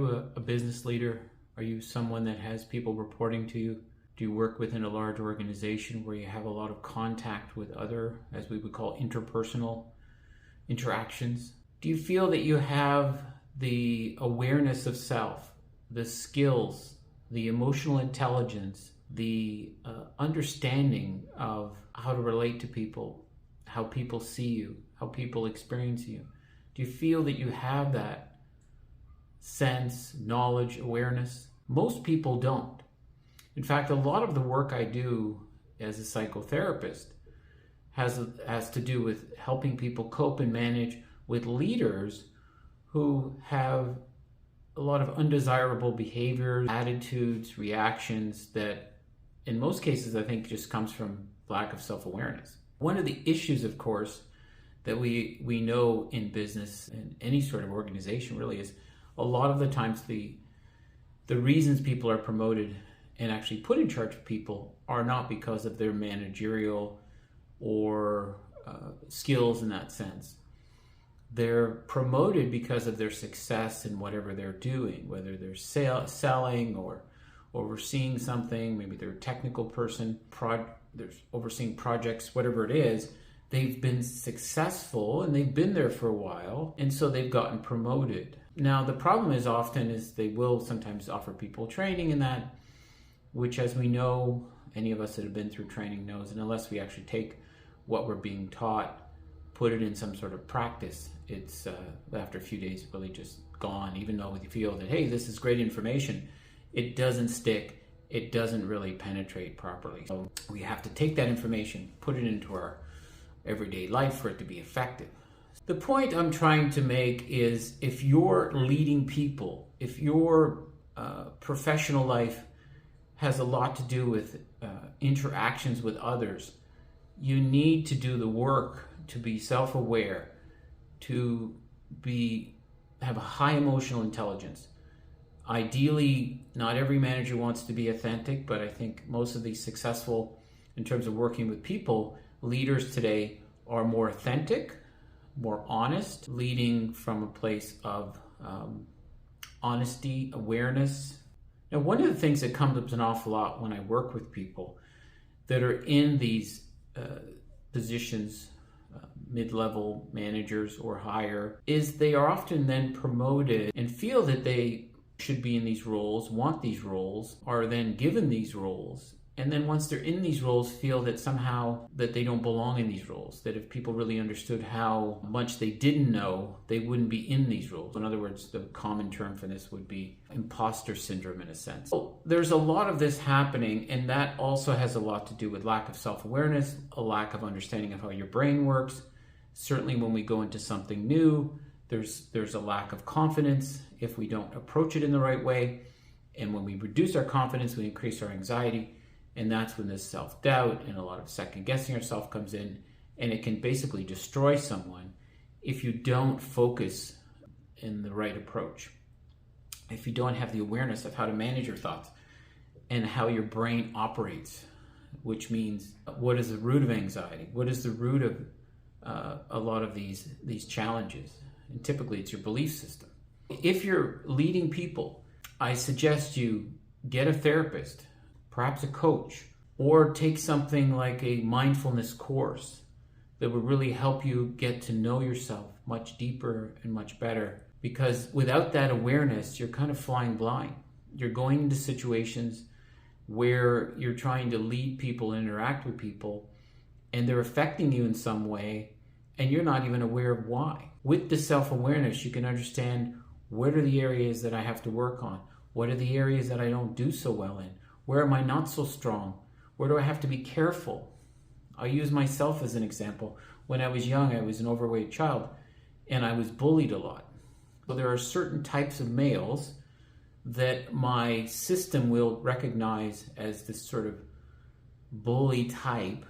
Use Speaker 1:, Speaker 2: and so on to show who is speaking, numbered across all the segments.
Speaker 1: you a business leader? Are you someone that has people reporting to you? Do you work within a large organization where you have a lot of contact with other, as we would call, interpersonal interactions? Do you feel that you have the awareness of self, the skills, the emotional intelligence, the understanding of how to relate to people, how people see you, how people experience you? Do you feel that you have that sense, knowledge, awareness? Most people don't. In fact, a lot of the work I do as a psychotherapist has to do with helping people cope and manage with leaders who have a lot of undesirable behaviors, attitudes, reactions that in most cases I think just comes from lack of self-awareness. One of the issues, of course, that we know in business and any sort of organization really is a lot of the times the reasons people are promoted and actually put in charge of people are not because of their managerial or skills in that sense. They're promoted because of their success in whatever they're doing, whether they're selling or overseeing something. Maybe they're a technical person, they're overseeing projects, whatever it is. They've been successful and they've been there for a while, and so they've gotten promoted. Now, the problem is often is they will sometimes offer people training in that, which, as we know, any of us that have been through training knows, and unless we actually take what we're being taught, put it in some sort of practice, it's after a few days really just gone. Even though we feel that, hey, this is great information, it doesn't stick, it doesn't really penetrate properly. So we have to take that information, put it into our everyday life for it to be effective. The point I'm trying to make is, if you're leading people, if your professional life has a lot to do with interactions with others, you need to do the work to be self-aware, to have a high emotional intelligence. Ideally, not every manager wants to be authentic, but I think most of the successful, in terms of working with people, leaders today are more authentic, more honest, leading from a place of honesty, awareness. Now, one of the things that comes up an awful lot when I work with people that are in these positions, mid-level managers or higher, is they are often then promoted and feel that they should be in these roles, want these roles, are then given these roles, and then once they're in these roles feel that somehow that they don't belong in these roles, that if people really understood how much they didn't know, they wouldn't be in these roles. In other words, the common term for this would be imposter syndrome in a sense. So there's a lot of this happening, and that also has a lot to do with lack of self-awareness, a lack of understanding of how your brain works. Certainly when we go into something new, there's a lack of confidence if we don't approach it in the right way. And when we reduce our confidence, we increase our anxiety. And that's when this self-doubt and a lot of second-guessing ourselves comes in, and it can basically destroy someone if you don't focus in the right approach. If you don't have the awareness of how to manage your thoughts and how your brain operates, which means what is the root of anxiety? What is the root of a lot of these challenges? And typically it's your belief system. If you're leading people, I suggest you get a therapist, perhaps a coach, or take something like a mindfulness course that would really help you get to know yourself much deeper and much better. Because without that awareness, you're kind of flying blind. You're going into situations where you're trying to lead people and interact with people, and they're affecting you in some way, and you're not even aware of why. With the self-awareness, you can understand, what are the areas that I have to work on? What are the areas that I don't do so well in? Where am I not so strong? Where do I have to be careful? I'll use myself as an example. When I was young, I was an overweight child, and I was bullied a lot. So there are certain types of males that my system will recognize as this sort of bully type,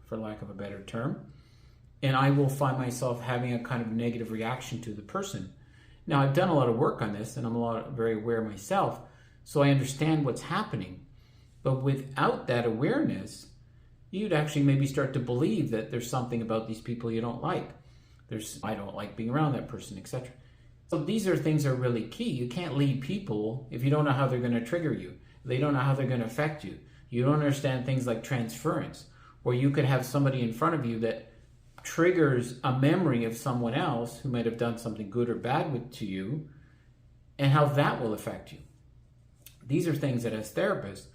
Speaker 1: for lack of a better term, and I will find myself having a kind of negative reaction to the person. Now, I've done a lot of work on this, and I'm very aware myself, so I understand what's happening. But without that awareness, you'd actually maybe start to believe that there's something about these people you don't like. I don't like being around that person, etc. So these are things that are really key. You can't lead people if you don't know how they're going to trigger you. They don't know how they're going to affect you. You don't understand things like transference, where you could have somebody in front of you that triggers a memory of someone else who might have done something good or bad to you, and how that will affect you. These are things that as therapists,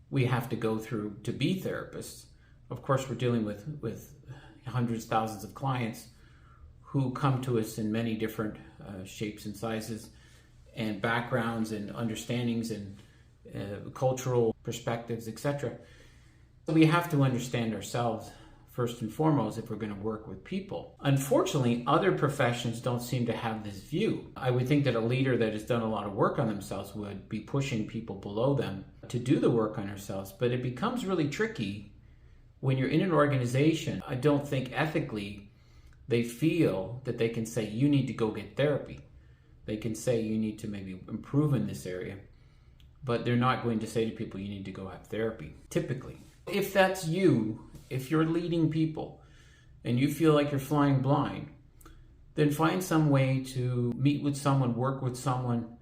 Speaker 1: we have to go through to be therapists. Of course, we're dealing with hundreds, thousands of clients who come to us in many different shapes and sizes and backgrounds and understandings and cultural perspectives, etc. So we have to understand ourselves first and foremost if we're going to work with people. Unfortunately, other professions don't seem to have this view. I would think that a leader that has done a lot of work on themselves would be pushing people below them to do the work on ourselves, but it becomes really tricky when you're in an organization. I don't think ethically they feel that they can say, you need to go get therapy. They can say, you need to maybe improve in this area, but they're not going to say to people, you need to go have therapy, typically. If that's you, if you're leading people and you feel like you're flying blind, then find some way to meet with someone, work with someone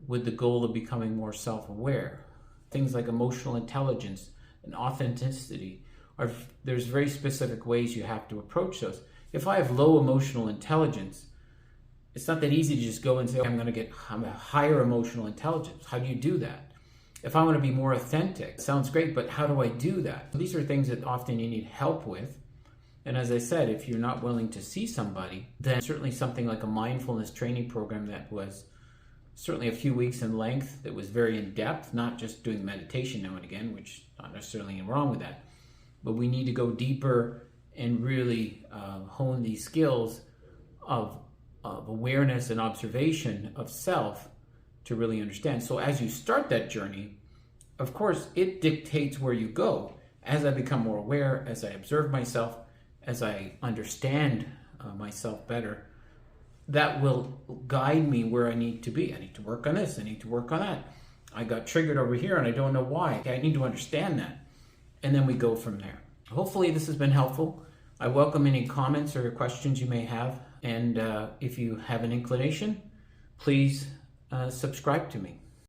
Speaker 1: with the goal of becoming more self-aware. Things like emotional intelligence and authenticity, there's very specific ways you have to approach those. If I have low emotional intelligence, it's not that easy to just go and say, I'm a higher emotional intelligence. How do you do that? If I want to be more authentic, it sounds great, but how do I do that? These are things that often you need help with. And as I said, if you're not willing to see somebody, then certainly something like a mindfulness training program that was certainly a few weeks in length, that was very in depth, not just doing meditation now and again, which not necessarily wrong with that, but we need to go deeper and really hone these skills of awareness and observation of self to really understand. So as you start that journey, of course, it dictates where you go. As I become more aware, as I observe myself, as I understand myself better, that will guide me where I need to be. I need to work on this. I need to work on that. I got triggered over here and I don't know why. I need to understand that. And then we go from there. Hopefully this has been helpful. I welcome any comments or questions you may have. And if you have an inclination, please subscribe to me.